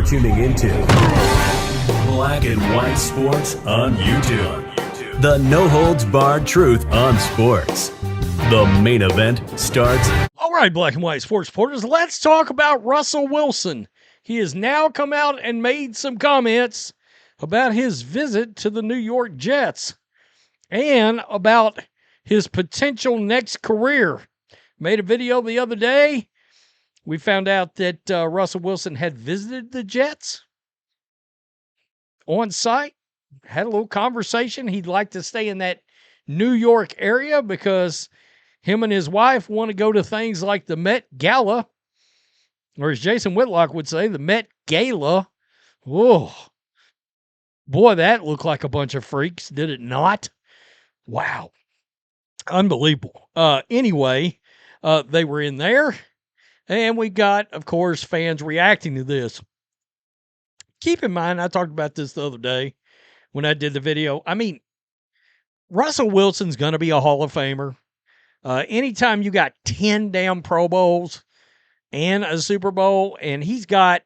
You're tuning into Black and White Sports on YouTube. The no-holds-barred truth on sports. The main event starts. All right, Black and White Sports supporters, let's talk about Russell Wilson. He has now come out and made some comments about his visit to the New York Jets and about his potential next career. Made a video the other day. We found out that Russell Wilson had visited the Jets on site, had a little conversation. He'd like to stay in that New York area because him and his wife want to go to things like the Met Gala, or as Jason Whitlock would say, the Met Gala. Whoa. Boy, that looked like a bunch of freaks, did it not? Wow. Unbelievable. Anyway, they were in there, and we got, of course, fans reacting to this. Keep in mind, I talked about this the other day when I did the video. I mean, Russell Wilson's going to be a Hall of Famer. Anytime you got 10 damn Pro Bowls and a Super Bowl, and he's got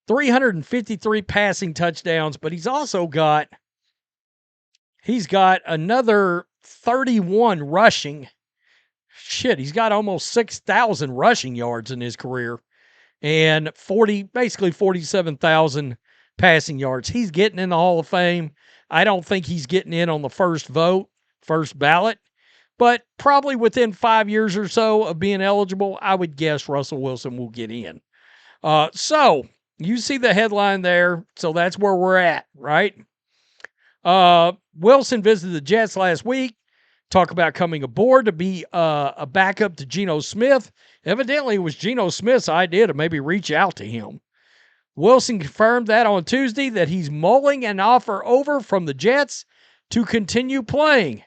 353 passing touchdowns, but he's also got another 31 rushing. Shit, he's got almost 6,000 rushing yards in his career and basically 47,000 passing yards. He's getting in the Hall of Fame. I don't think he's getting in on the first ballot, but probably within 5 years or so of being eligible, I would guess Russell Wilson will get in. So you see the headline there. So that's where we're at, right? Wilson visited the Jets last week. Talk about coming aboard to be a backup to Geno Smith. Evidently, it was Geno Smith's idea to maybe reach out to him. Wilson confirmed that on Tuesday that he's mulling an offer over from the Jets to continue playing.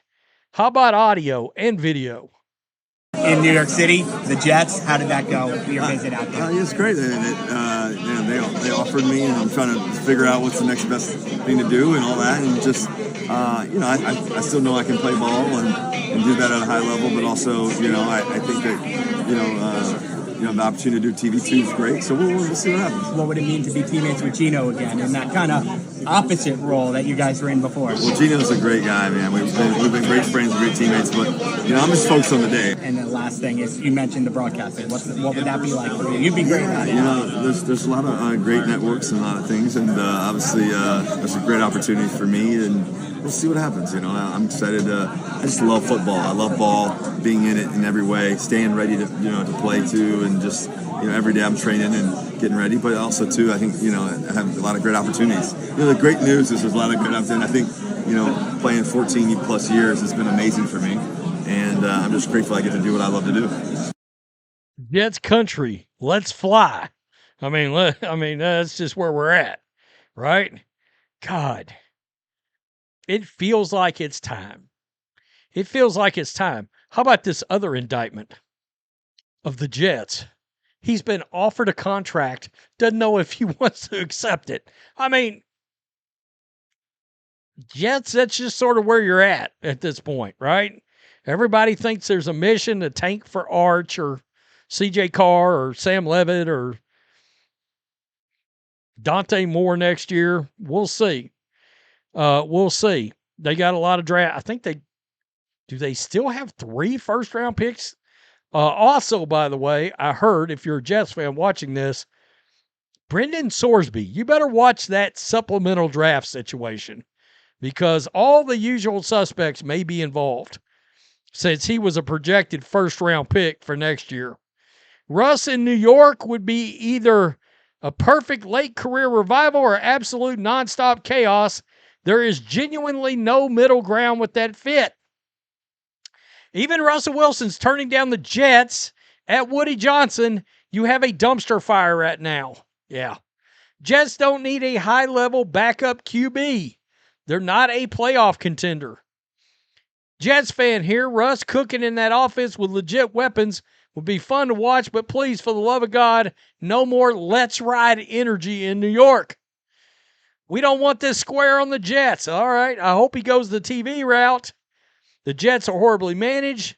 How about audio and video? In New York City, the Jets, how did that go? Your visit out there? It's great. They offered me, and I'm trying to figure out what's the next best thing to do and all that, and just I still know I can play ball and do that at a high level, but also I think that the opportunity to do TV2 is great. So we'll see what happens. What would it mean to be teammates with Geno again in that kind of opposite role that you guys were in before? Well, Geno's a great guy, man. We've been great friends, great teammates, but I'm just focused on the day. And the last thing is, you mentioned the broadcasting. What would that be like for you? You'd be great at it. There's a lot of great networks and a lot of things, and obviously there's a great opportunity for me, and we'll see what happens. I'm excited. I just love football. I love ball, being in it in every way, staying ready to to play too, and just every day I'm training and getting ready. But also too, I think I have a lot of great opportunities. The great news is there's a lot of great opportunities. I think playing 14 plus years has been amazing for me, and I'm just grateful I get to do what I love to do. Jets country, let's fly. I mean that's just where we're at, right? God. It feels like it's time. It feels like it's time. How about this other indictment of the Jets? He's been offered a contract, doesn't know if he wants to accept it. I mean, Jets, that's just sort of where you're at this point, right? Everybody thinks there's a mission to tank for Arch or CJ Carr or Sam Levitt or Dante Moore next year. We'll see. We'll see. They got a lot of draft. I think do they still have 3 first-round picks? Also, by the way, I heard, if you're a Jets fan watching this, Brendan Sorsby, you better watch that supplemental draft situation because all the usual suspects may be involved since he was a projected first-round pick for next year. Russ in New York would be either a perfect late career revival or absolute nonstop chaos. There is genuinely no middle ground with that fit. Even Russell Wilson's turning down the Jets at Woody Johnson. You have a dumpster fire right now. Yeah. Jets don't need a high-level backup QB. They're not a playoff contender. Jets fan here, Russ cooking in that offense with legit weapons would be fun to watch, but please, for the love of God, no more let's ride energy in New York. We don't want this square on the Jets. All right, I hope he goes the TV route. The Jets are horribly managed.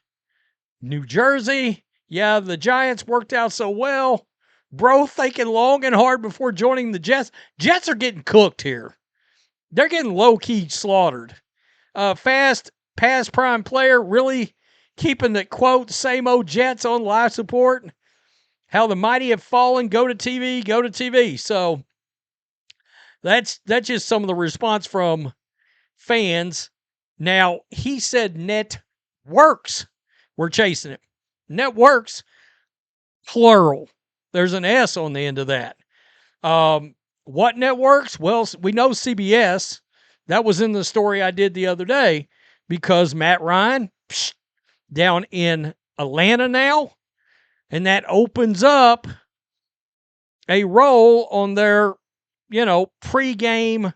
New Jersey, yeah, the Giants worked out so well. Bro thinking long and hard before joining the Jets. Jets are getting cooked here. They're getting low-key slaughtered. Fast pass prime player really keeping the, quote, same old Jets on live support. How the mighty have fallen. Go to TV, go to TV. So that's just some of the response from fans. Now, he said networks were chasing it. Networks, plural. There's an S on the end of that. What networks? Well, we know CBS. That was in the story I did the other day because Matt Ryan down in Atlanta now, and that opens up a role on their, pregame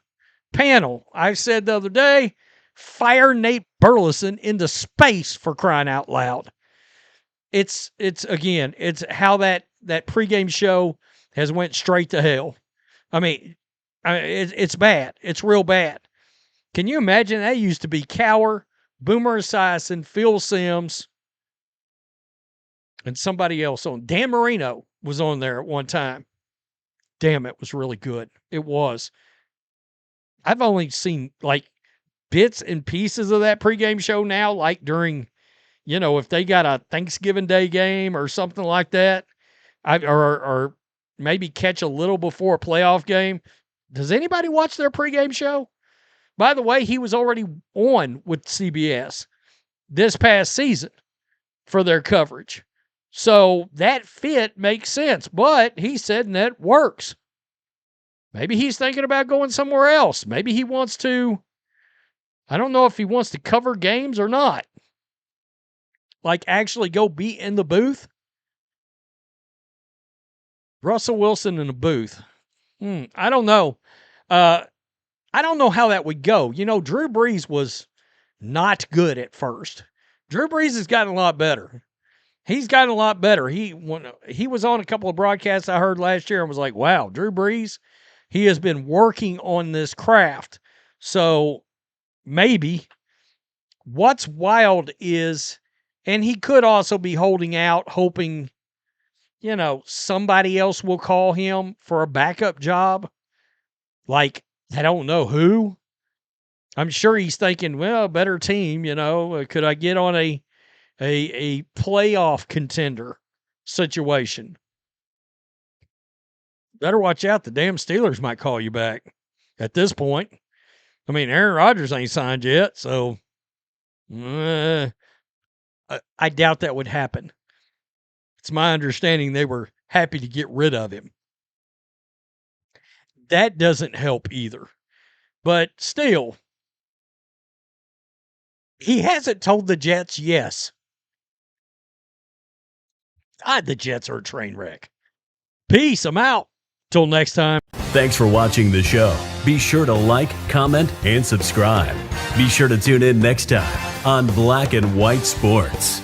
panel. I said the other day, fire Nate Burleson into space, for crying out loud. It's how that pregame show has went straight to hell. It's bad. It's real bad. Can you imagine? That used to be Cower, Boomer Esiason, Phil Simms, and somebody else on. Dan Marino was on there at one time. Damn, it was really good. It was. I've only seen like bits and pieces of that pregame show now, like during, if they got a Thanksgiving Day game or something like that, or maybe catch a little before a playoff game. Does anybody watch their pregame show? By the way, he was already on with CBS this past season for their coverage. So that fit makes sense, but he said that works. Maybe he's thinking about going somewhere else. Maybe he wants to, I don't know if he wants to cover games or not. Like actually go be in the booth. Russell Wilson in a booth. I don't know. I don't know how that would go. Drew Brees was not good at first. Drew Brees has gotten a lot better. He's gotten a lot better. He was on a couple of broadcasts I heard last year and was like, wow, Drew Brees, he has been working on this craft. So maybe what's wild is, and he could also be holding out, hoping, somebody else will call him for a backup job. Like, I don't know who. I'm sure he's thinking, well, better team, could I get on a playoff contender situation? Better watch out. The damn Steelers might call you back at this point. Aaron Rodgers ain't signed yet, so I doubt that would happen. It's my understanding they were happy to get rid of him. That doesn't help either. But still, he hasn't told the Jets yes. The Jets are a train wreck. Peace. I'm out. Till next time. Thanks for watching the show. Be sure to like, comment, and subscribe. Be sure to tune in next time on Black and White Sports.